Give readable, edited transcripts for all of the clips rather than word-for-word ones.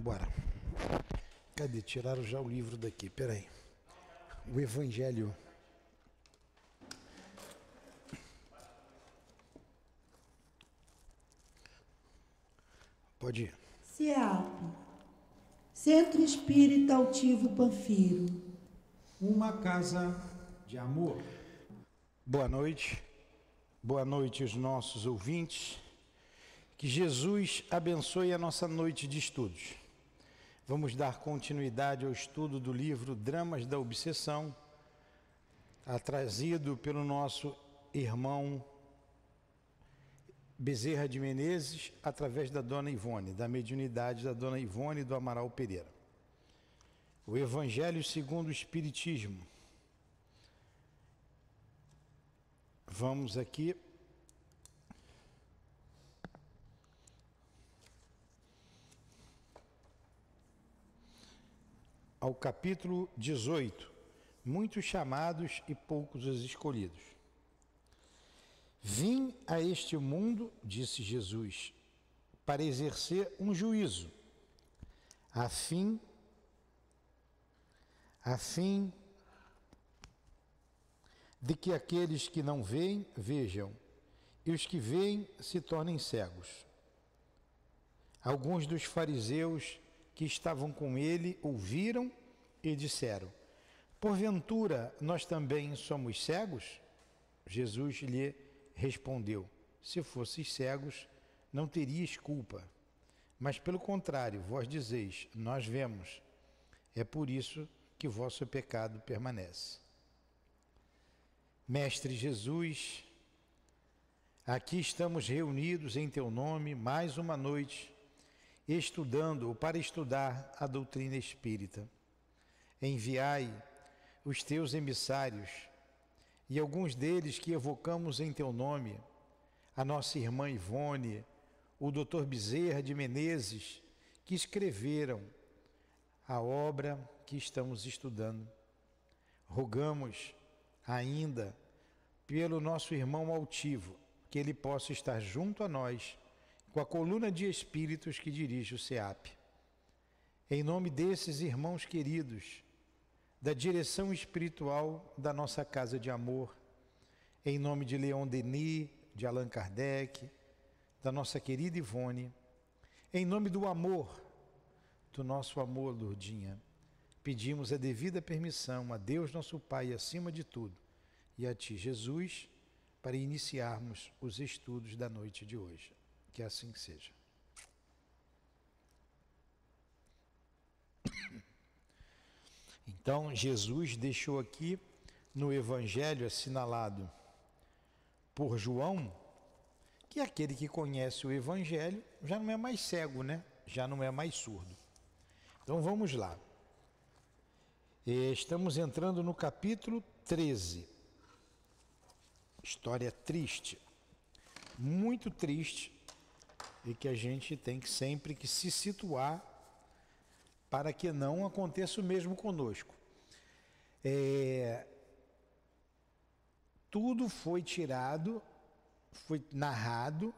Bora. Cadê? Tiraram já o livro daqui, peraí. O Evangelho. Pode ir. CEAP, Centro Espírita Altivo Panfiro. Uma casa de amor. Boa noite. Boa noite aos nossos ouvintes. Que Jesus abençoe a nossa noite de estudos. Vamos dar continuidade ao estudo do livro Dramas da Obsessão, trazido pelo nosso irmão Bezerra de Menezes, através da Dona Ivone, da mediunidade da Dona Ivone do Amaral Pereira. O Evangelho segundo o Espiritismo. Vamos aqui ao capítulo 18, muitos chamados e poucos os escolhidos. Vim a este mundo, disse Jesus, para exercer um juízo, a fim de que aqueles que não veem, vejam, e os que veem se tornem cegos. Alguns dos fariseus que estavam com ele ouviram e disseram: porventura nós também somos cegos? Jesus lhe respondeu: se fosseis cegos, não teríeis culpa. Mas pelo contrário, vós dizeis: nós vemos. É por isso que o vosso pecado permanece. Mestre Jesus, aqui estamos reunidos em teu nome mais uma noite, estudando ou para estudar a doutrina espírita. Enviai os teus emissários, e alguns deles que evocamos em teu nome, a nossa irmã Ivone, o Dr. Bezerra de Menezes, que escreveram a obra que estamos estudando. Rogamos ainda pelo nosso irmão altivo, que ele possa estar junto a nós, com a coluna de espíritos que dirige o CEAP. Em nome desses irmãos queridos, da direção espiritual da nossa Casa de Amor, em nome de Leon Denis, de Allan Kardec, da nossa querida Ivone, em nome do amor, do nosso amor, Lourdinha, pedimos a devida permissão a Deus nosso Pai acima de tudo e a Ti, Jesus, para iniciarmos os estudos da noite de hoje. Que assim seja. Então, Jesus deixou aqui no Evangelho assinalado por João que aquele que conhece o Evangelho já não é mais cego, né? Já não é mais surdo. Então, vamos lá. Estamos entrando no capítulo 13. História triste, muito triste, e que a gente tem que sempre que se situar para que não aconteça o mesmo conosco. Tudo foi tirado, foi narrado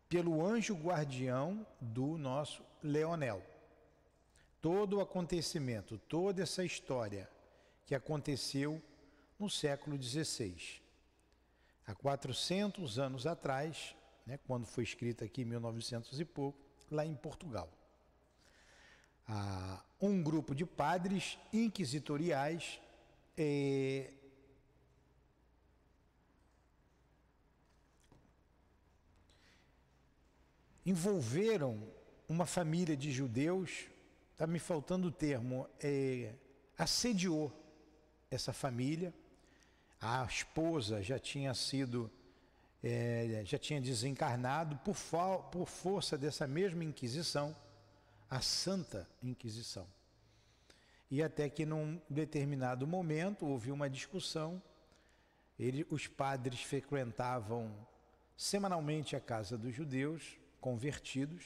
pelo anjo guardião do nosso Leonel. Todo o acontecimento, toda essa história que aconteceu no século XVI. Há 400 anos atrás, né, quando foi escrita aqui em 1900 e pouco, lá em Portugal. Um grupo de padres inquisitoriais envolveram uma família de judeus, está me faltando o termo, assediou essa família. A esposa já tinha desencarnado por força dessa mesma Inquisição, a Santa Inquisição. E até que num determinado momento houve uma discussão, os padres frequentavam semanalmente a casa dos judeus convertidos,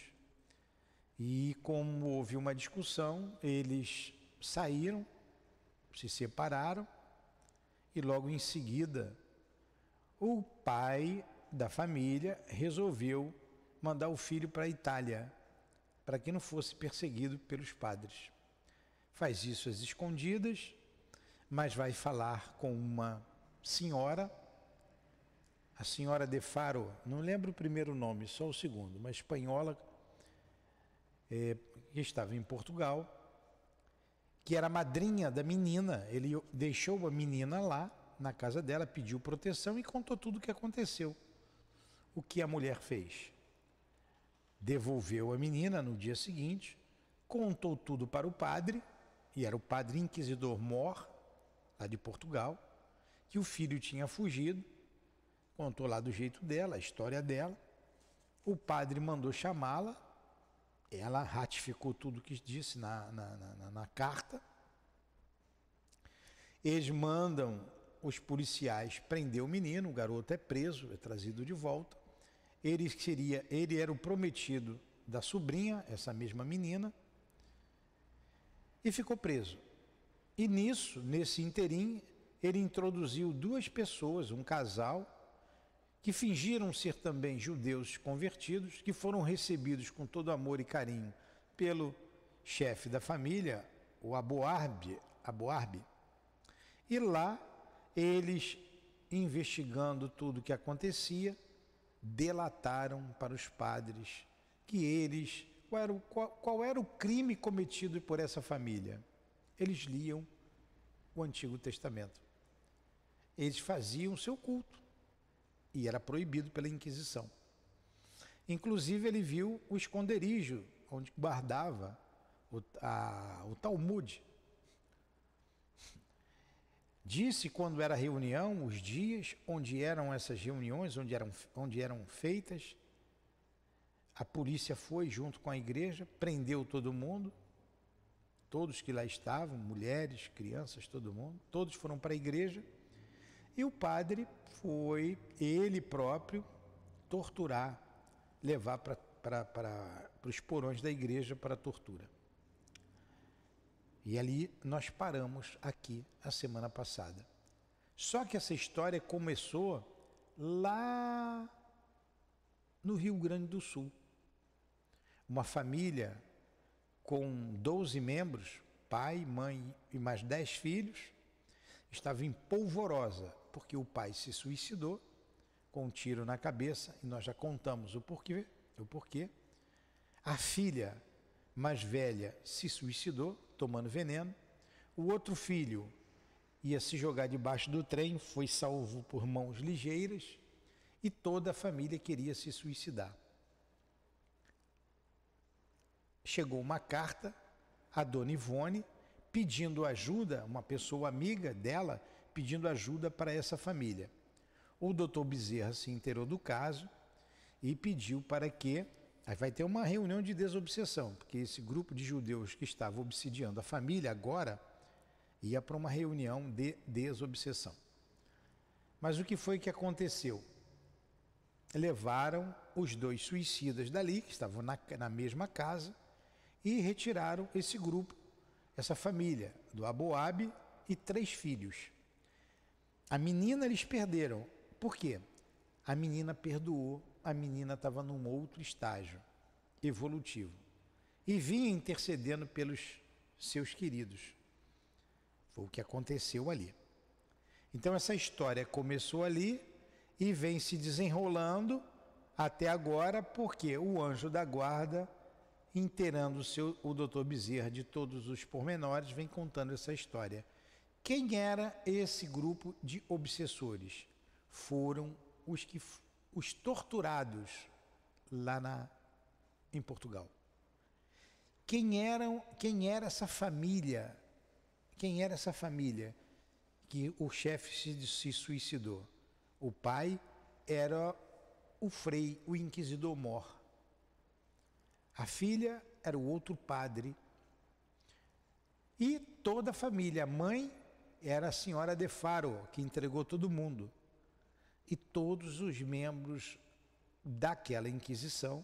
e como houve uma discussão, eles saíram, se separaram, e logo em seguida o pai da família resolveu mandar o filho para a Itália, para que não fosse perseguido pelos padres. Faz isso às escondidas, mas vai falar com uma senhora, a senhora de Faro, não lembro o primeiro nome, só o segundo, uma espanhola que estava em Portugal, que era a madrinha da menina. Ele deixou a menina lá na casa dela, pediu proteção e contou tudo o que aconteceu. O que a mulher fez? Devolveu a menina no dia seguinte, contou tudo para o padre, e era o padre inquisidor Mor, lá de Portugal, que o filho tinha fugido, contou lá do jeito dela, a história dela. O padre mandou chamá-la, ela ratificou tudo que disse na carta. Eles mandam os policiais prender o menino, o garoto é preso, é trazido de volta. Ele era o prometido da sobrinha, essa mesma menina, e ficou preso. E nesse interim, ele introduziu duas pessoas, um casal, que fingiram ser também judeus convertidos, que foram recebidos com todo amor e carinho pelo chefe da família, o Aboarbe. E lá, eles, investigando tudo o que acontecia, delataram para os padres que qual era o crime cometido por essa família. Eles liam o Antigo Testamento. Eles faziam o seu culto e era proibido pela Inquisição. Inclusive, ele viu o esconderijo onde guardava o Talmud. Disse quando era reunião, os dias onde eram essas reuniões, onde eram feitas. A polícia foi junto com a igreja, prendeu todo mundo, todos que lá estavam, mulheres, crianças, todo mundo, todos foram para a igreja. E o padre foi, ele próprio, torturar, levar para os porões da igreja para a tortura. E ali nós paramos aqui a semana passada. Só que essa história começou lá no Rio Grande do Sul. Uma família com 12 membros, pai, mãe e mais 10 filhos, estava em polvorosa, porque o pai se suicidou com um tiro na cabeça, e nós já contamos o porquê. A filha mais velha se suicidou, tomando veneno. O outro filho ia se jogar debaixo do trem, foi salvo por mãos ligeiras, e toda a família queria se suicidar. Chegou uma carta a Dona Ivone pedindo ajuda, uma pessoa amiga dela pedindo ajuda para essa família. O doutor Bezerra se inteirou do caso e pediu para que... Aí vai ter uma reunião de desobsessão, porque esse grupo de judeus que estava obsidiando a família agora ia para uma reunião de desobsessão. Mas o que foi que aconteceu? Levaram os dois suicidas dali, que estavam na mesma casa, e retiraram esse grupo, essa família, do Aboabe e 3 filhos. A menina eles perderam. Por quê? A menina perdoou, a menina estava num outro estágio evolutivo e vinha intercedendo pelos seus queridos. Foi o que aconteceu ali. Então essa história começou ali e vem se desenrolando até agora, porque o anjo da guarda, inteirando o doutor Bezerra de todos os pormenores, vem contando essa história. Quem era esse grupo de obsessores? Foram os torturados lá em Portugal. Quem era essa família? Quem era essa família que o chefe se suicidou? O pai era o frei, o inquisidor Mor. A filha era o outro padre. E toda a família. A mãe era a senhora de Faro, que entregou todo mundo. E todos os membros daquela Inquisição,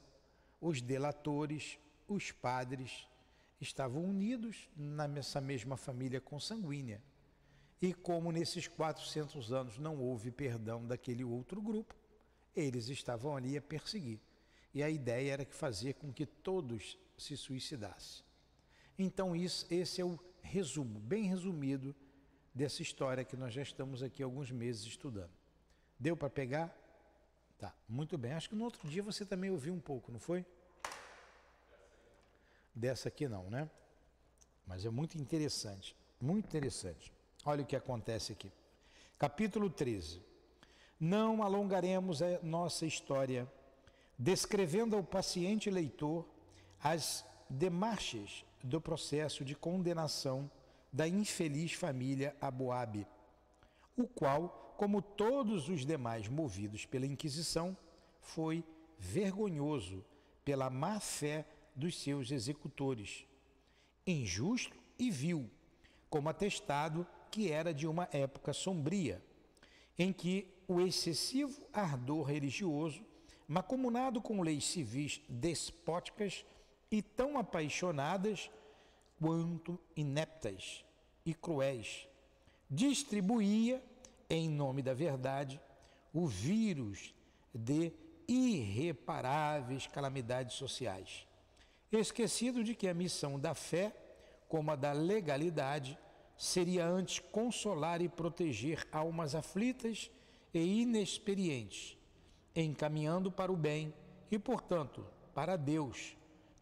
os delatores, os padres, estavam unidos nessa mesma família consanguínea. E como nesses 400 anos não houve perdão daquele outro grupo, eles estavam ali a perseguir. E a ideia era que fazia com que todos se suicidasse. Então esse é o resumo, bem resumido, dessa história que nós já estamos aqui alguns meses estudando. Deu para pegar? Tá, muito bem. Acho que no outro dia você também ouviu um pouco, não foi? Dessa aqui não, né? Mas é muito interessante, muito interessante. Olha o que acontece aqui. Capítulo 13. Não alongaremos a nossa história, descrevendo ao paciente leitor as demarches do processo de condenação da infeliz família Aboabe, o qual, como todos os demais movidos pela Inquisição, foi vergonhoso pela má fé dos seus executores, injusto e vil, como atestado que era de uma época sombria, em que o excessivo ardor religioso, mancomunado com leis civis despóticas e tão apaixonadas quanto ineptas e cruéis, distribuía, em nome da verdade, o vírus de irreparáveis calamidades sociais, esquecido de que a missão da fé, como a da legalidade, seria antes consolar e proteger almas aflitas e inexperientes, encaminhando para o bem e, portanto, para Deus,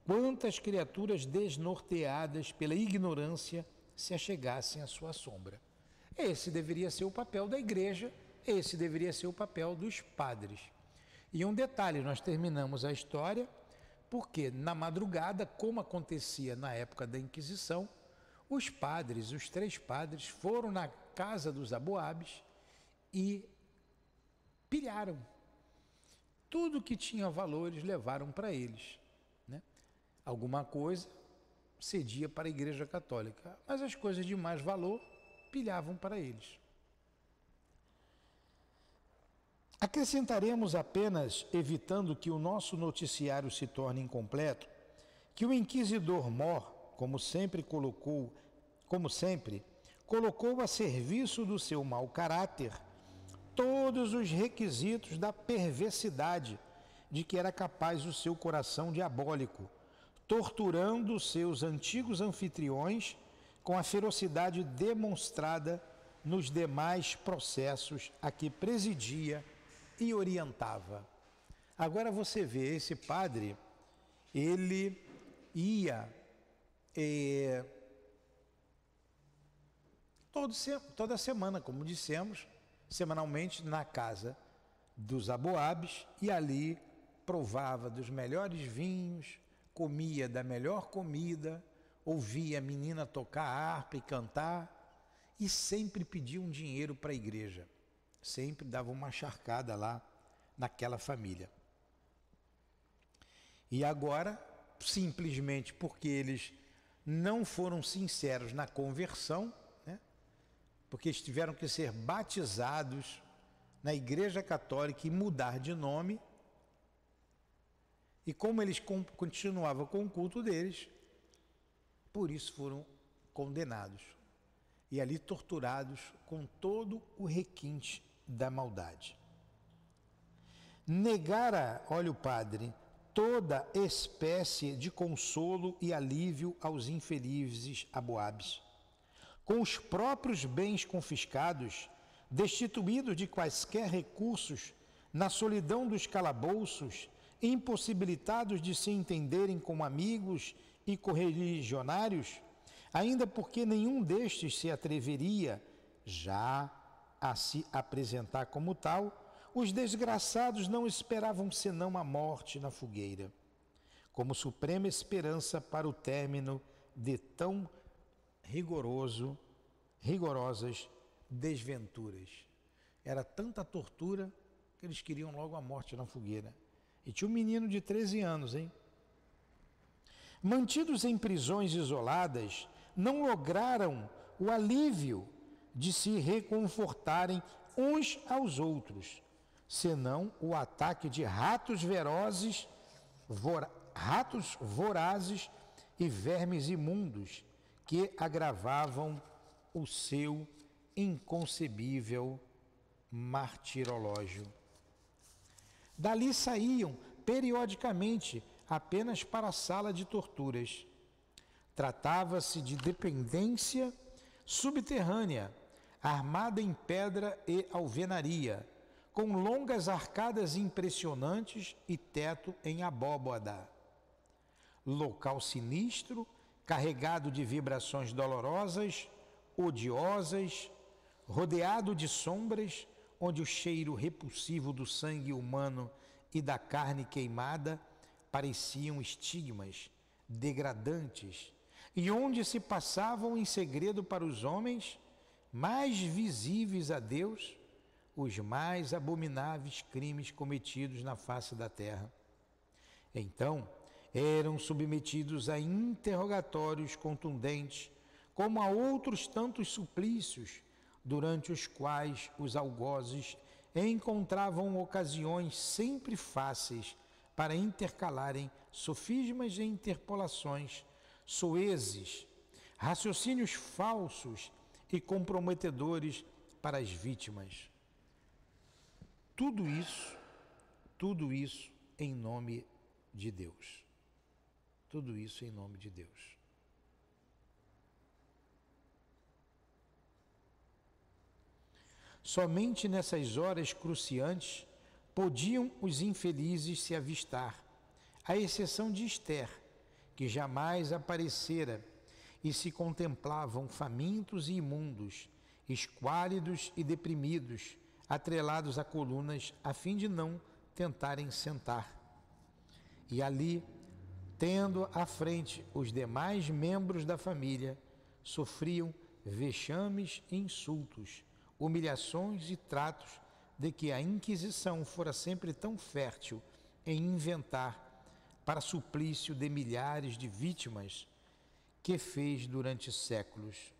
quantas criaturas desnorteadas pela ignorância se achegassem à sua sombra. Esse deveria ser o papel da igreja, esse deveria ser o papel dos padres. E um detalhe, nós terminamos a história porque na madrugada, como acontecia na época da Inquisição, os padres, os 3 padres, foram na casa dos Aboabes e pilharam. Tudo que tinha valores levaram para eles, né? Alguma coisa cedia para a Igreja Católica, mas as coisas de mais valor pilhavam para eles. Acrescentaremos apenas, evitando que o nosso noticiário se torne incompleto, que o inquisidor Mor, como sempre colocou a serviço do seu mau caráter todos os requisitos da perversidade de que era capaz o seu coração diabólico, torturando seus antigos anfitriões com a ferocidade demonstrada nos demais processos a que presidia e orientava. Agora você vê, esse padre, ele ia toda semana, como dissemos, semanalmente na casa dos Aboabes e ali provava dos melhores vinhos, comia da melhor comida, ouvia a menina tocar harpa e cantar e sempre pedia um dinheiro para a igreja. Sempre dava uma charcada lá naquela família. E agora, simplesmente porque eles não foram sinceros na conversão, né? Porque eles tiveram que ser batizados na Igreja Católica e mudar de nome, e como eles continuavam com o culto deles, por isso foram condenados e ali torturados com todo o requinte da maldade. Negara, olha o padre, toda espécie de consolo e alívio aos infelizes Aboabes. Com os próprios bens confiscados, destituídos de quaisquer recursos, na solidão dos calabouços, impossibilitados de se entenderem como amigos e correligionários, ainda porque nenhum destes se atreveria já a se apresentar como tal, os desgraçados não esperavam senão a morte na fogueira, como suprema esperança para o término de tão rigorosas desventuras. Era tanta tortura que eles queriam logo a morte na fogueira. E tinha um menino de 13 anos, hein? Mantidos em prisões isoladas, não lograram o alívio de se reconfortarem uns aos outros, senão o ataque de ratos vorazes e vermes imundos que agravavam o seu inconcebível martirológio. Dali saíam periodicamente apenas para a sala de torturas. Tratava-se de dependência subterrânea, armada em pedra e alvenaria, com longas arcadas impressionantes e teto em abóbada. Local sinistro, carregado de vibrações dolorosas, odiosas, rodeado de sombras, onde o cheiro repulsivo do sangue humano e da carne queimada pareciam estigmas degradantes, e onde se passavam em segredo para os homens mais visíveis a Deus os mais abomináveis crimes cometidos na face da terra. Então, eram submetidos a interrogatórios contundentes, como a outros tantos suplícios, durante os quais os algozes encontravam ocasiões sempre fáceis para intercalarem sofismas e interpolações, soezes, raciocínios falsos e comprometedores para as vítimas. Tudo isso em nome de Deus. Tudo isso em nome de Deus. Somente nessas horas cruciantes podiam os infelizes se avistar, à exceção de Esther, que jamais aparecera, e se contemplavam famintos e imundos, esquálidos e deprimidos, atrelados a colunas, a fim de não tentarem sentar. E ali, tendo à frente os demais membros da família, sofriam vexames e insultos, humilhações e tratos de que a Inquisição fora sempre tão fértil em inventar para suplício de milhares de vítimas que fez durante séculos.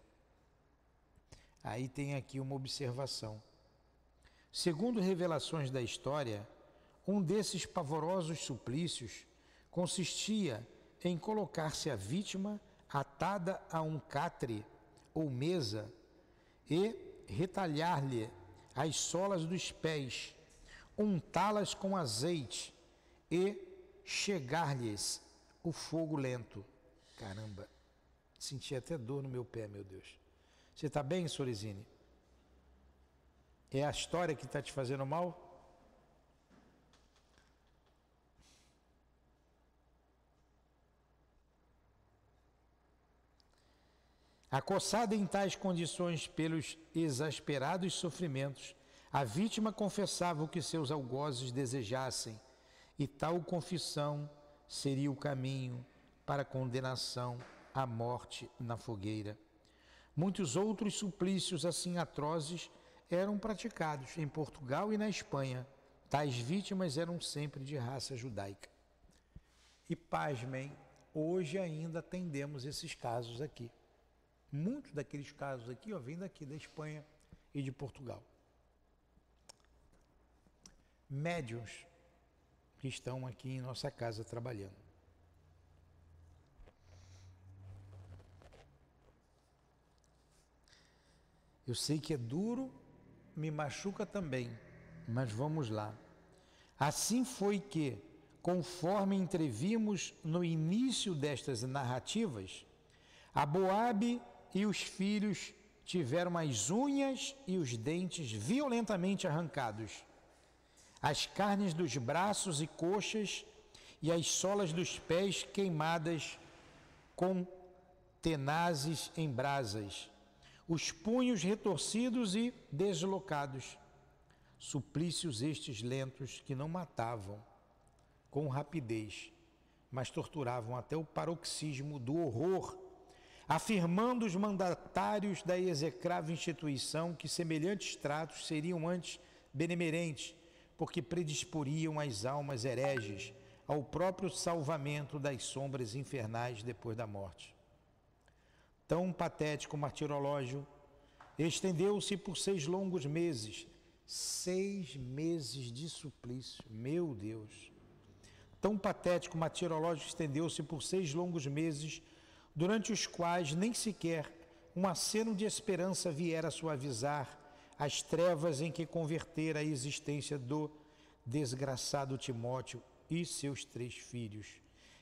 Aí tem aqui uma observação. Segundo revelações da história, um desses pavorosos suplícios consistia em colocar-se a vítima atada a um catre ou mesa e retalhar-lhe as solas dos pés, untá-las com azeite e chegar-lhes o fogo lento. Caramba, senti até dor no meu pé, meu Deus. Você está bem, Sorizine? É a história que está te fazendo mal? Acossada em tais condições pelos exasperados sofrimentos, a vítima confessava o que seus algozes desejassem, e tal confissão seria o caminho para a condenação à morte na fogueira. Muitos outros suplícios assim atrozes eram praticados em Portugal e na Espanha. Tais vítimas eram sempre de raça judaica. E pasmem, hoje ainda atendemos esses casos aqui. Muitos daqueles casos aqui, vêm daqui da Espanha e de Portugal. Médiuns que estão aqui em nossa casa trabalhando. Eu sei que é duro, me machuca também, mas vamos lá. Assim foi que, conforme entrevimos no início destas narrativas, Aboabe e os filhos tiveram as unhas e os dentes violentamente arrancados, as carnes dos braços e coxas e as solas dos pés queimadas com tenazes em brasas, os punhos retorcidos e deslocados. Suplícios estes lentos que não matavam com rapidez, mas torturavam até o paroxismo do horror, afirmando os mandatários da execrável instituição que semelhantes tratos seriam antes benemerentes, porque predisporiam as almas hereges ao próprio salvamento das sombras infernais depois da morte. Tão patético martirológio estendeu-se por 6 longos meses. 6 meses de suplício, meu Deus! Tão patético martirológio estendeu-se por 6 longos meses, durante os quais nem sequer um aceno de esperança viera suavizar as trevas em que convertera a existência do desgraçado Timóteo e seus 3 filhos,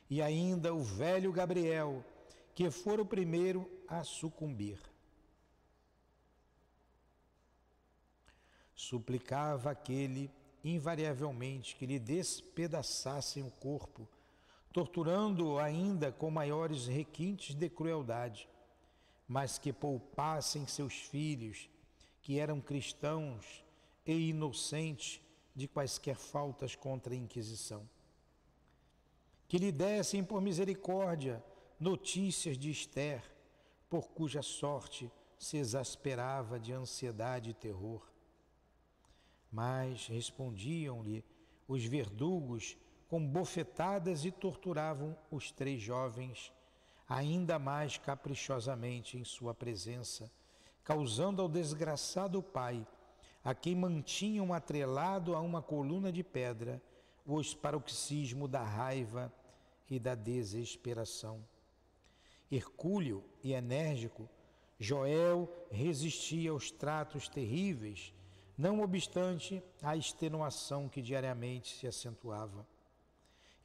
e ainda o velho Gabriel, que fora o primeiro a sucumbir. Suplicava aquele, invariavelmente, que lhe despedaçassem o corpo, torturando-o ainda com maiores requintes de crueldade, mas que poupassem seus filhos, que eram cristãos e inocentes, de quaisquer faltas contra a Inquisição. Que lhe dessem, por misericórdia, notícias de Esther, por cuja sorte se exasperava de ansiedade e terror. Mas respondiam-lhe os verdugos com bofetadas e torturavam os 3 jovens ainda mais caprichosamente em sua presença, causando ao desgraçado pai, a quem mantinham atrelado a uma coluna de pedra, o paroxismo da raiva e da desesperação. Hercúleo e enérgico, Joel resistia aos tratos terríveis, não obstante a extenuação que diariamente se acentuava.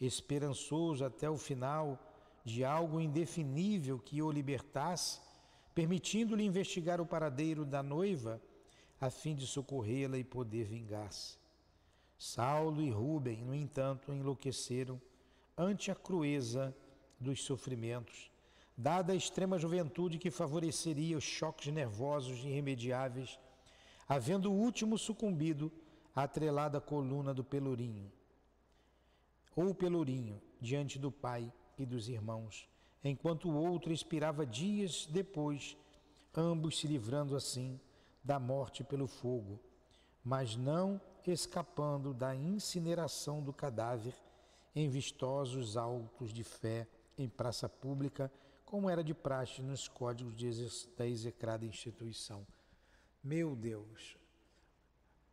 Esperançoso até o final de algo indefinível que o libertasse, permitindo-lhe investigar o paradeiro da noiva, a fim de socorrê-la e poder vingar-se. Saulo e Rubem, no entanto, enlouqueceram ante a crueza dos sofrimentos, dada a extrema juventude que favoreceria os choques nervosos irremediáveis, havendo o último sucumbido à atrelada coluna do Pelourinho, ou Pelourinho, diante do pai e dos irmãos, enquanto o outro expirava dias depois, ambos se livrando assim da morte pelo fogo, mas não escapando da incineração do cadáver em vistosos autos de fé em praça pública, como era de praxe nos códigos da execrada instituição. Meu Deus,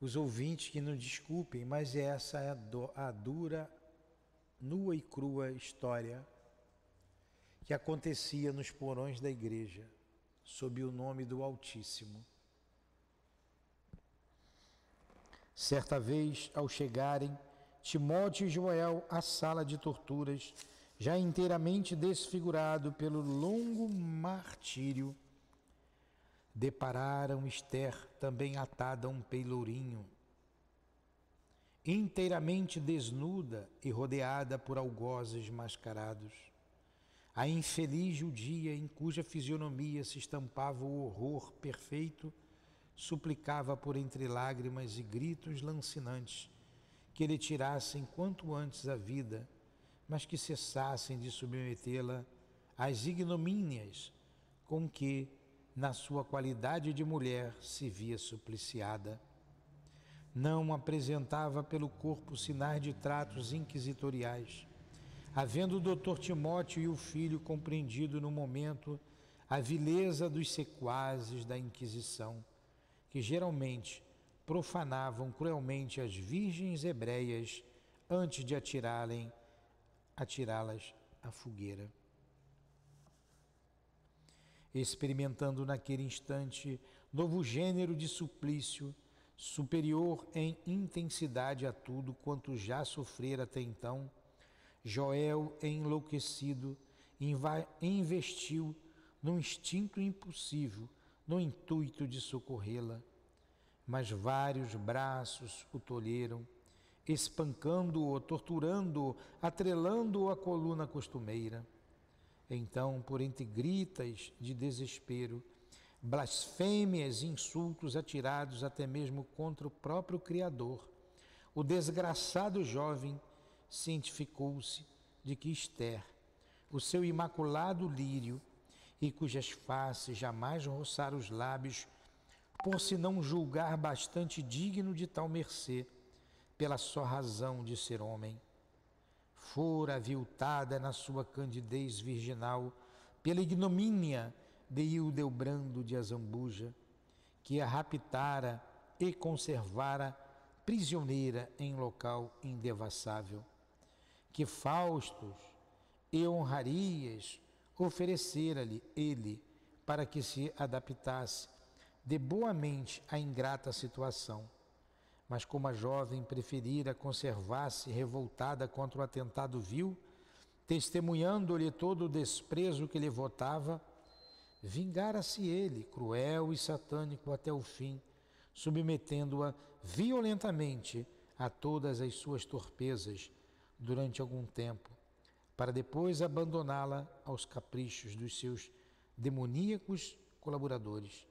os ouvintes que nos desculpem, mas essa é a dura, nua e crua história que acontecia nos porões da igreja, sob o nome do Altíssimo. Certa vez, ao chegarem Timóteo e Joel à sala de torturas, já inteiramente desfigurado pelo longo martírio, depararam Esther também atada a um pelourinho, inteiramente desnuda e rodeada por algozes mascarados. A infeliz judia, em cuja fisionomia se estampava o horror perfeito, suplicava por entre lágrimas e gritos lancinantes que lhe tirassem quanto antes a vida, mas que cessassem de submetê-la às ignomínias com que, na sua qualidade de mulher, se via supliciada. Não apresentava pelo corpo sinais de tratos inquisitoriais, havendo o doutor Timóteo e o filho compreendido no momento a vileza dos sequazes da Inquisição, que geralmente profanavam cruelmente as virgens hebreias antes de atirá-las à fogueira. Experimentando naquele instante novo gênero de suplício, superior em intensidade a tudo quanto já sofrera até então, Joel, enlouquecido, investiu num instinto impossível, no intuito de socorrê-la. Mas vários braços o tolheram, espancando-o, torturando-o, atrelando-o à coluna costumeira. Então, por entre gritas de desespero, blasfêmias e insultos atirados até mesmo contra o próprio Criador, o desgraçado jovem cientificou-se de que Esther, o seu imaculado lírio, e cujas faces jamais roçaram os lábios, por se não julgar bastante digno de tal mercê, pela só razão de ser homem, fora aviltada na sua candidez virginal pela ignomínia de Hildebrando de Azambuja, que a raptara e conservara prisioneira em local indevassável, que faustos e honrarias oferecera-lhe ele para que se adaptasse de boamente à ingrata situação. Mas como a jovem preferira conservar-se revoltada contra o atentado vil, testemunhando-lhe todo o desprezo que lhe votava, vingara-se ele, cruel e satânico até o fim, submetendo-a violentamente a todas as suas torpezas durante algum tempo, para depois abandoná-la aos caprichos dos seus demoníacos colaboradores,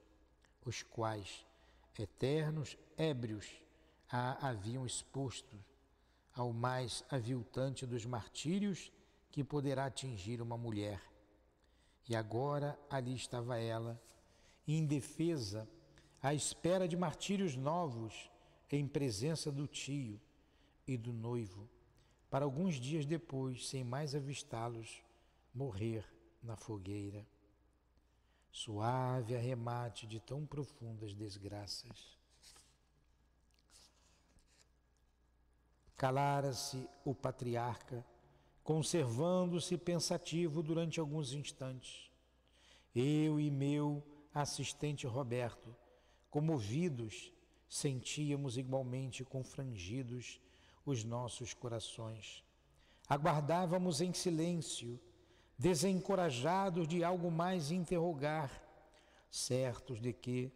os quais, eternos ébrios, a haviam exposto ao mais aviltante dos martírios que poderá atingir uma mulher. E agora ali estava ela, indefesa, à espera de martírios novos, em presença do tio e do noivo, para alguns dias depois, sem mais avistá-los, morrer na fogueira. Suave arremate de tão profundas desgraças. Calara-se o patriarca, conservando-se pensativo durante alguns instantes. Eu e meu assistente Roberto, comovidos, sentíamos igualmente confrangidos os nossos corações. Aguardávamos em silêncio, desencorajados de algo mais interrogar, certos de que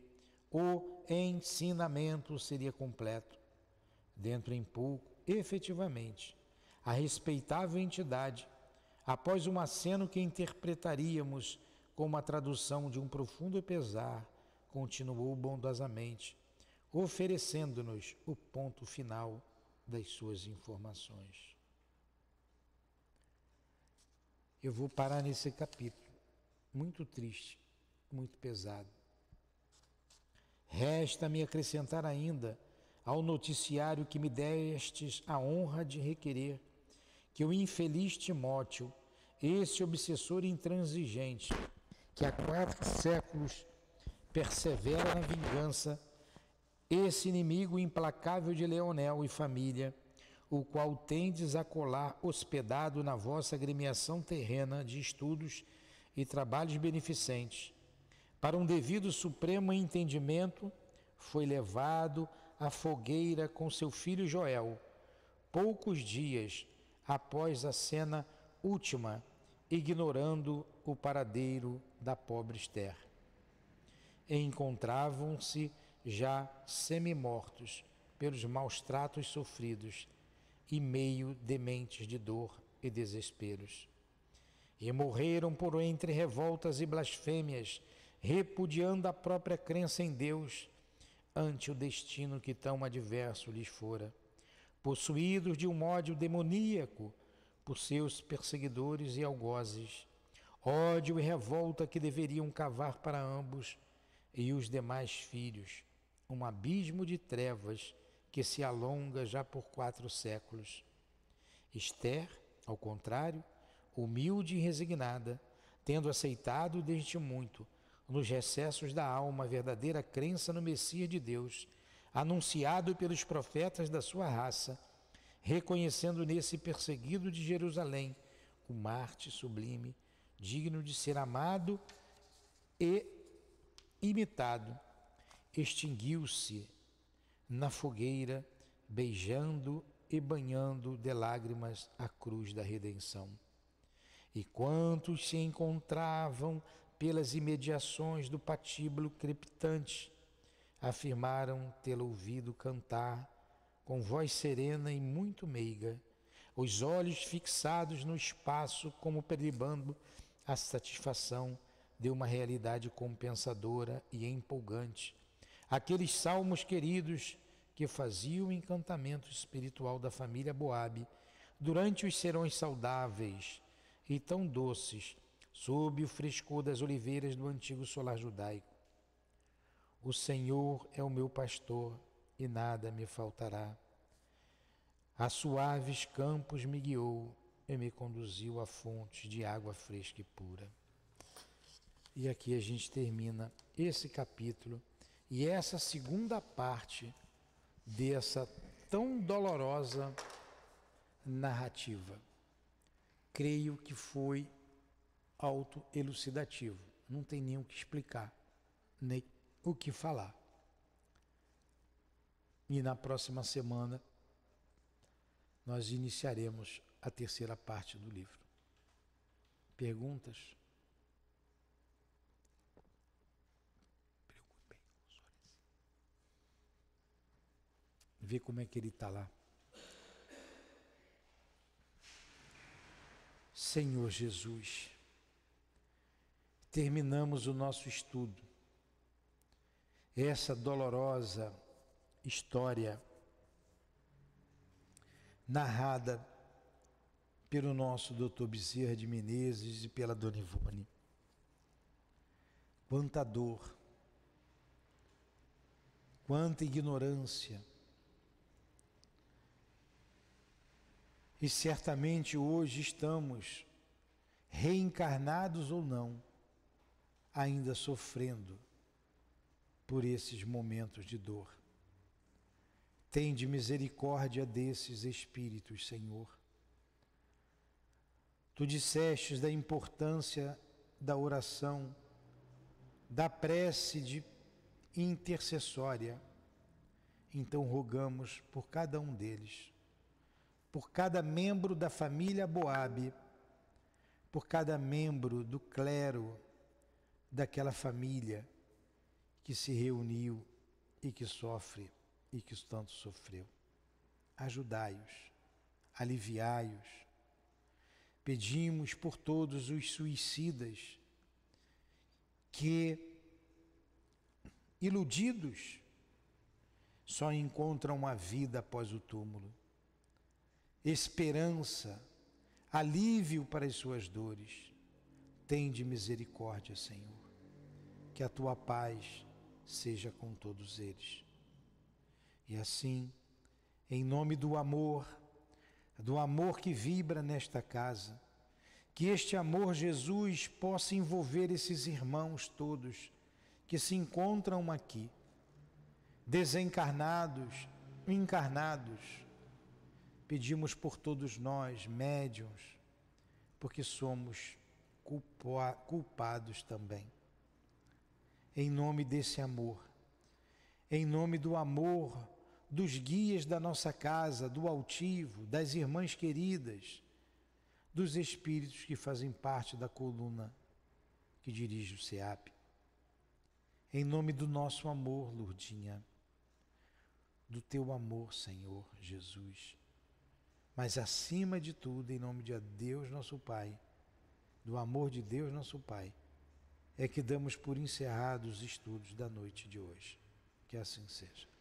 o ensinamento seria completo. Dentro em pouco, efetivamente, a respeitável entidade, após um aceno que interpretaríamos como a tradução de um profundo pesar, continuou bondosamente, oferecendo-nos o ponto final das suas informações. Eu vou parar nesse capítulo, muito triste, muito pesado. Resta-me acrescentar ainda ao noticiário que me destes a honra de requerer que o infeliz Timóteo, esse obsessor intransigente, que há 4 séculos persevera na vingança, esse inimigo implacável de Leonel e família, o qual tendes a colar hospedado na vossa agremiação terrena de estudos e trabalhos beneficentes, para um devido supremo entendimento, foi levado à fogueira com seu filho Joel, poucos dias após a cena última, ignorando o paradeiro da pobre Esther. Encontravam-se já semi-mortos pelos maus tratos sofridos e meio dementes de dor e desesperos. E morreram por entre revoltas e blasfêmias, repudiando a própria crença em Deus, ante o destino que tão adverso lhes fora, possuídos de um ódio demoníaco por seus perseguidores e algozes, ódio e revolta que deveriam cavar para ambos e os demais filhos um abismo de trevas que se alonga já por 4 séculos. Esther, ao contrário, humilde e resignada, tendo aceitado desde muito, nos recessos da alma, a verdadeira crença no Messias de Deus, anunciado pelos profetas da sua raça, reconhecendo nesse perseguido de Jerusalém o mártir sublime, digno de ser amado e imitado, extinguiu-se na fogueira, beijando e banhando de lágrimas a cruz da redenção. E quantos se encontravam pelas imediações do patíbulo crepitante, afirmaram tê-lo ouvido cantar com voz serena e muito meiga, os olhos fixados no espaço como peribando a satisfação de uma realidade compensadora e empolgante, aqueles salmos queridos que faziam o encantamento espiritual da família Boabe durante os serões saudáveis e tão doces sob o frescor das oliveiras do antigo solar judaico. O Senhor é o meu pastor e nada me faltará. A suaves campos me guiou e me conduziu a fontes de água fresca e pura. E aqui a gente termina esse capítulo e essa segunda parte dessa tão dolorosa narrativa. Creio que foi autoelucidativo, não tem nem o que explicar, nem o que falar. E na próxima semana nós iniciaremos a terceira parte do livro. Perguntas? Vê como é que ele está lá. Senhor Jesus, terminamos o nosso estudo. Essa dolorosa história narrada pelo nosso Dr. Bezerra de Menezes e pela Dona Ivone. Quanta dor, quanta ignorância. E certamente hoje estamos, reencarnados ou não, ainda sofrendo por esses momentos de dor. Tende misericórdia desses espíritos, Senhor. Tu dissestes da importância da oração, da prece intercessória. Então rogamos por cada um deles, por cada membro da família Boabe, por cada membro do clero daquela família que se reuniu e que sofre e que tanto sofreu. Ajudai-os, aliviai-os. Pedimos por todos os suicidas que, iludidos, só encontram a vida após o túmulo. Esperança, alívio para as suas dores. Tende misericórdia, Senhor. Que a tua paz seja com todos eles. E assim, em nome do amor que vibra nesta casa, que este amor, Jesus, possa envolver esses irmãos todos que se encontram aqui, desencarnados, encarnados. Pedimos por todos nós, médiuns, porque somos culpados também. Em nome desse amor, em nome do amor dos guias da nossa casa, do altivo, das irmãs queridas, dos espíritos que fazem parte da coluna que dirige o SEAP. Em nome do nosso amor, Lourdinha, do teu amor, Senhor Jesus, mas acima de tudo, em nome de Deus nosso Pai, do amor de Deus nosso Pai, é que damos por encerrados os estudos da noite de hoje. Que assim seja.